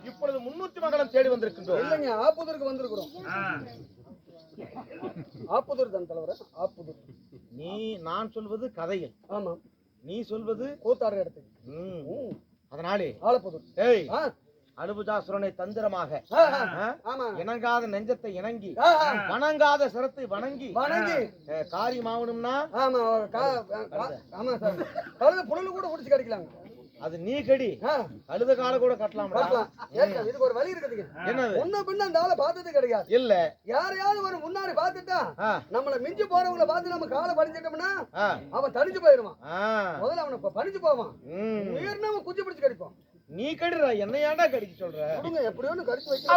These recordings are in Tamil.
இப்பொழுது 300 மகனம் தேடி வந்திருக்கின்றோம். இல்லைங்க, ஆப்புதூருக்கு வந்திருக்கிறோம். ஆப்புதூர் தான் தலைவர. ஆப்புதூர். நான் சொல்வது கதையில். ஆமா. நீ சொல்வது கூத்தாடுற இடத்துக்கு. அதனாலே ஆலப்புதூர். ஏய், அனுபுஜாசுரனை தந்திரமாக இணங்காத நெஞ்சத்தை இணங்கி வணங்காத சிரத்தை வணங்கி காரியமாகணும்னா புழலு கூட குடிச்சு கிடைக்கலாங்க. அது நீ கடி அழுத கால கூட கட்டலாம். இதுக்கு ஒரு வழி இருக்குதுங்க. என்னது? முன்ன பின்ன அந்த ஆளை பார்த்தது கிடையாது. இல்ல, யாரையாவது ஒரு முன்னாடி பார்த்துட்டா நம்மள மிஞ்சி போறவங்களை பார்த்து நம்ம காலை படிச்சிட்டோம்னா அவன் தனிச்சு போயிடுவான். முதல்ல அவனை பறிச்சு போவான். உயர்னா அவன் குச்சி பிடிச்சு கடிப்பான். நீ கடிற என்ன ஏன்டா கடிக்க சொல்ற? எப்படியோ கடிச்சு வைக்க.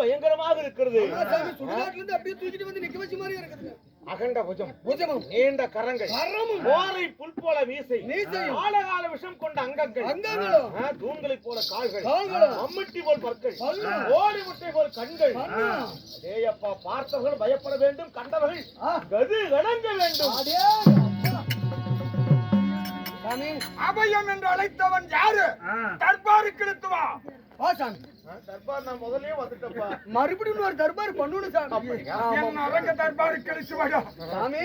பயங்கரமாக இருக்கிறது. அப்படியே தூக்கிட்டு வந்து நிக்க வச்ச மாதிரி இருக்குது. அகண்ட புஜமும் நீண்ட கரங்கள், போரை புல் போல மீசை, ஆழகால விஷம் கொண்ட அங்கங்களும், தூண்களைப் போல கால்கள், அம்மட்டி போல் பற்கள், ஓடி முட்டை போல் கண்கள். ஏயப்பா, பார்த்தவர்கள் பயப்பட வேண்டும், கண்டவர்கள் கது கணங்க வேண்டும். அபயம் என்று அழைத்தவன் யாரு? தர்பாருக்கு இழுத்துவா. தர்பார் நான் முதல்லயே வந்துட்டப்பா. மறுபடியும் ஒரு தர்பார் பண்ணணும் சாமி. தர்பாருக்கு இழுத்துவாடா. சாமி,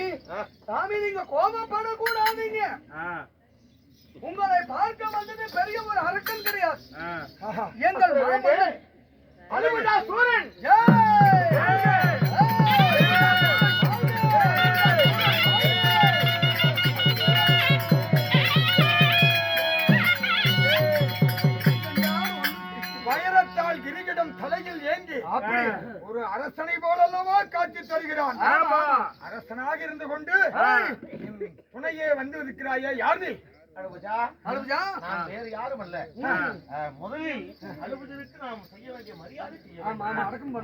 சாமி நீங்க கோபப்படக்கூடாதீங்க. உங்களை பார்க்க வந்தது பெரிய ஒரு அரக்கன் கிடையாது. எங்கள் மாமன் அனுபுஜாசுரன். வைரத்தால் கிரிகிடம் தலையில் ஏந்தி ஒரு அரசனை போலல்லவா காட்சி தருகிறான். அரசனாக இருந்து கொண்டு துணையே வந்து இருக்கிறாயா? யாரு? அனுபுஜா, நான் வேறு யாரும் அல்ல. முதலில் அனுபுஜாவுக்கு நாம் செய்ய வேண்டிய மரியாதை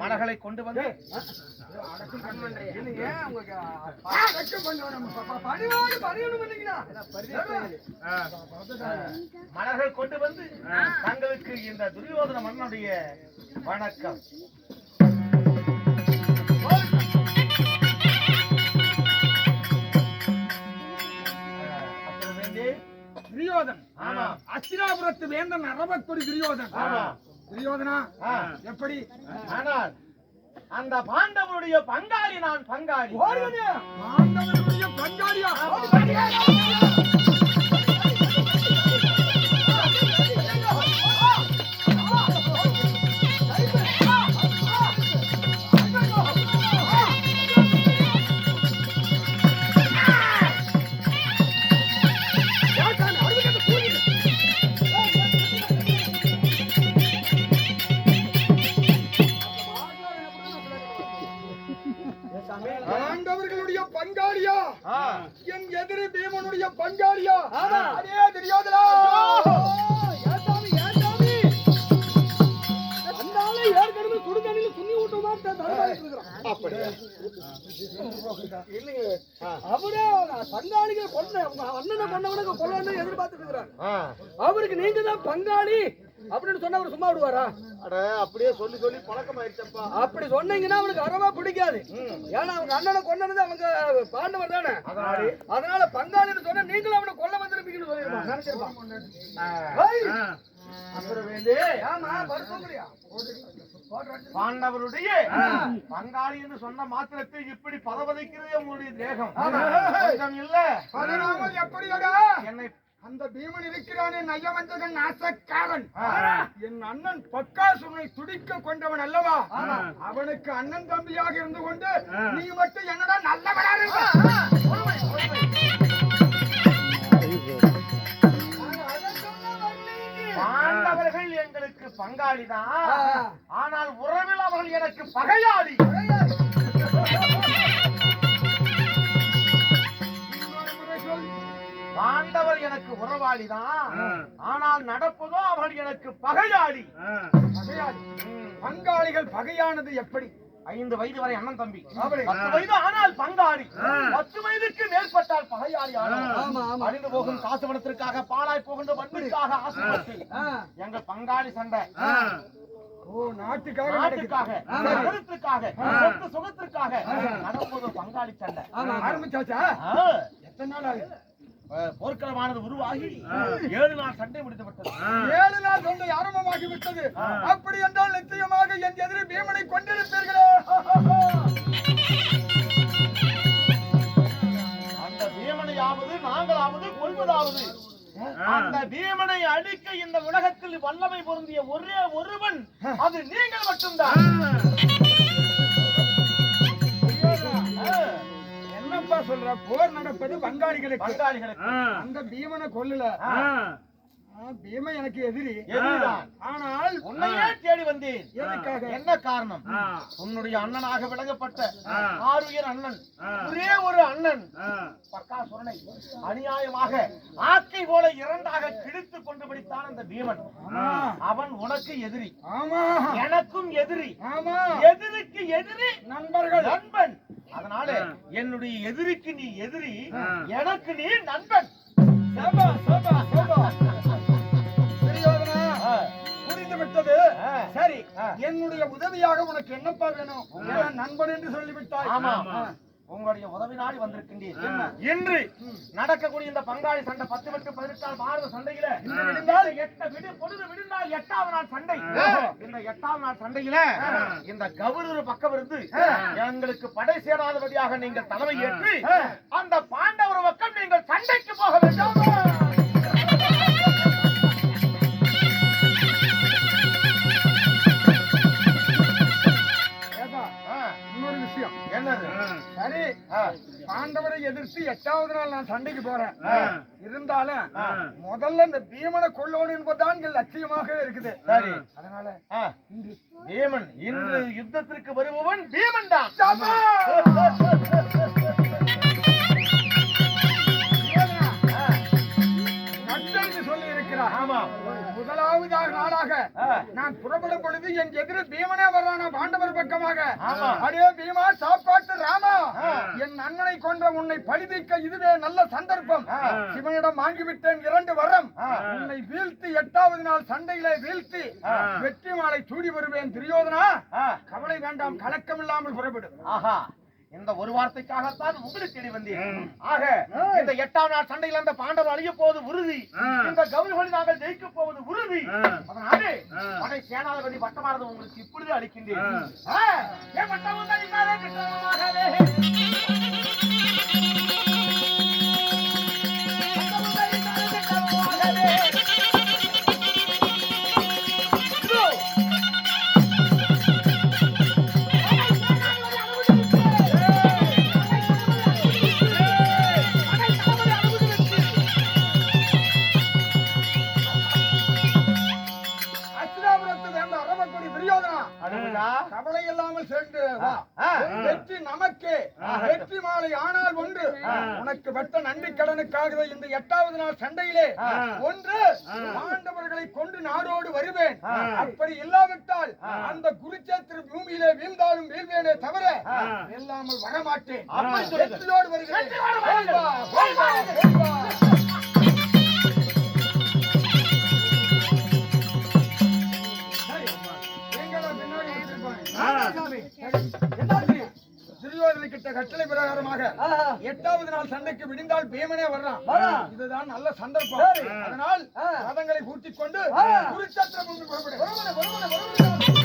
மலர்களை கொண்டு வந்து மலர்கள் கொண்டு வந்து தங்களுக்கு இந்த துரியோதன மன்னனுடைய வணக்கம். துரியோதன், அஸ்தினாபுரத்து வேந்தன் அரபத்தொரு துரியோதன். துரியோதனா எப்படி? ஆனால் அந்த பாண்டவனுடைய பங்காளி நான். பங்காளி பாண்டவனுடைய பங்காளியா? பாண்டவர்களுடைய பங்காளியா? என் எதிரி பீமனுடைய பங்காளியா? அதே துரியோதனா. ஏற்கனவே சுடுதண்ணில் துணி ஊட்ட அவரே பங்காளிகள் கொல்ல அண்ணனை கொண்டவனுக்கு கொல்லன்னு எதிர்பார்த்துட்டு இருக்கிறார். அவருக்கு நீங்க தான் பங்காளி அப்படின்னு சொன்னா அவர் சும்மா விடுவாரா? அட அப்படியே சொல்லி சொல்லி பழக்கமாயிடுச்சப்பா. அப்படி சொன்னீங்கன்னா அவனுக்கு அறவா பிடிக்காது. ஏன்னா அவங்க அண்ணனை கொண்டது அவங்க பாண்டவர் தானே. அதனால பங்காளின்னு சொன்னா நீங்களும் அவனை கொல்ல வந்திருப்பீங்கன்னு சொல்லிருப்பான், நினைச்சிருப்பான். அப்புறம் வேண்டி ஆமா பருப்போங்களையா பாண்டவருடைய பங்காளி என்று சொன்ன மாத்திரத்தில் இப்படி பதவதைக்கிறதே உங்களுடைய தேகம் கொஞ்சம் இல்ல. பதினாமல் எப்படியடா என்னை அந்த பீமன் இருக்கிறானே நயவஞ்சகன் நாசக்காரன், என் அண்ணன் பக்காசுரனை துடிக்க கொண்டவன் அல்லவா? அவனுக்கு அண்ணன் தம்பியாக இருந்து கொண்டு நீ மட்டும் என்னடா நல்லவனா இருக்க? பாண்டவர்கள் எங்களுக்கு பங்காளிதான், ஆனால் உறவில் அவர்கள் எனக்கு பகையாளி. பாண்டவர் எனக்கு உறவாளிதான், ஆனால் நடப்பதோ அவர்கள் எனக்கு பகையாளி. பங்காளிகள் பகையானது எப்படி? 5 வயது வரை அண்ணன் தம்பி, 10 வயது ஆனால் பங்காளி, 10 வயதுக்கு மேற்பட்டால் பகையாளி. அழிந்து போகும் காசுவனத்திற்காக பாலாய் போகின்ற மண்ணுக்காக ஆசைப்பட்டு எங்கள் பங்காளி சண்டை. நாட்டுக்காக நகரத்துக்காக சொத்து சுகத்திற்காக நடப்பது பங்காளி சண்டை ஆரம்பிச்சாச்சா? எத்தனை நாள் ஆகுது? போர்க்களமானது உருவாகி 7 நாள் சண்டை முடித்து விட்டது. 7 நாள் சண்டை ஆரம்பமாகி விட்டது. அப்படி என்றால் நிச்சயமாக என் எதிரி பீமனை கொண்டிருப்பீர்களே. அந்த பீமனையாவது நாங்களாவது கொள்வதாவது, அந்த பீமனை அழிக்க இந்த உலகத்தில் வல்லமை பொருந்திய ஒரே ஒருவன் அது நீங்கள் மட்டும்தான். என்னப்பா சொல்ற? போர் நடப்பது பங்காளிகளுக்கு. அந்த பீமனை கொல்லல, பீமன் எனக்கு எதிரி. ஆனால் உன்னையே தேடி வந்தேன். எதுக்காக? என்ன காரணம்? உன்னுடைய அண்ணனாக விளங்கப்பட்ட ஆருயர் அண்ணன், ஒரே ஒரு அண்ணன் பக்காசுரனை அநியாயமாக ஆக்கை போல 2ஆக கிழித்து கொண்டு பிடித்தான் அந்த பீமன். அவன் உனக்கு எதிரி, எனக்கும் எதிரி, எதிரிக்கு எதிரி நண்பர்கள் நண்பன். அதனால என்னுடைய எதிரிக்கு நீ எதிரி, எனக்கு நீ நண்பன். புரிந்து விட்டது. சரி, என்னுடைய உதவியாக உனக்கு என்னப்பா வேணும்? நண்பன் என்று சொல்லிவிட்டாய். உங்களுடைய உதவி நாடி வந்திருக்கின்றீர்கள். இன்று நடக்கக்கூடிய இந்த பங்காளி சண்டை 10 விட்டு 18 பாரத சண்டையில விழுந்தால் 8 பொழுது விழுந்தால் 8வது நாள் சண்டை. இந்த 8வது நாள் சண்டையில இந்த கவுரூர் பக்கம் இருந்து எங்களுக்கு படை சேராதபடியாக நீங்கள் தலைமை ஏற்று அந்த பாண்டவர் பக்கம் நீங்கள் சண்டைக்கு போக வேண்டும். இன்னொரு விஷயம் என்னது? சரி, பாண்டவரை எதிர்த்து 8வது நாள் நான் சண்டைக்கு போறேன். இருந்தாலும் முதல்ல இந்த பீமனை கொல்லணும் என்பதுதான் எங்கள் லட்சியமாக இருக்குது. சரி, அதனால பீமன் இன்று யுத்தத்திற்கு வருபவன் பீமன் தான். சொல்லி இருக்கிறார். முதலாவது நாளாக நான் புறப்படும் பொழுது என் எதிரி பீமனே வர்றானா பாண்டவர் பக்கமாக. அடே பீமா, சாப்பாட்டு ராமா, என் அண்ணனை கொன்ற உன்னை பழிதீர்க்க இதுவே நல்ல சந்தர்ப்பம். சிவனிடம் வாங்கிவிட்டேன் 2 வரம். உன்னை வீழ்த்தி 8வது நாள் சண்டையிலே வீழ்த்தி வெற்றி மாலை சூடி வருவேன். துரியோதனா, கவலை வேண்டாம், கலக்கம் இல்லாமல் புறப்படும். இந்த ஒரு வார்த்தைக்காகத்தான் உங்களுக்கு தேடி வந்தேன். ஆக இந்த 8வது நாள் சண்டையில் அந்த பாண்டவர் அழிய போவது உறுதி, இந்த கௌரவனை நாங்கள் ஜெயிக்க போவது உறுதி. அதனாலே படை சேனாதிபதி பட்டமானது உங்களுக்கு இப்பொழுது அளிக்கின்றேன். கவலை இல்லாமல் சென்று வெற்றி நமக்கு, வெற்றி மாலை. ஆனால் ஒன்று, உனக்கு வெட்ட நன்றி கடனுக்காக இந்த 8வது நாள் சண்டையிலே ஒன்று பாண்டவர்களை கொண்டு நாடோடு வருவேன். அப்படி இல்லாவிட்டால் அந்த குருச்சேத்திர பூமியிலே வீழ்ந்தாலும் வீழ்வேனே தவிர இல்லாமல் வரமாட்டேன். வெற்றியோடு வருகிறேன். இருப்பாங்க. துரியோதனை கிட்ட கட்டளை பிரகாரமாக 8வது நாள் சண்டைக்கு விடிந்தால் பீமனே வர்றான். இதுதான் நல்ல சந்தர்ப்பம். அதனால் ரதங்களை கூட்டிக் கொண்டு குருச்சத்திர பூமி புறப்படு.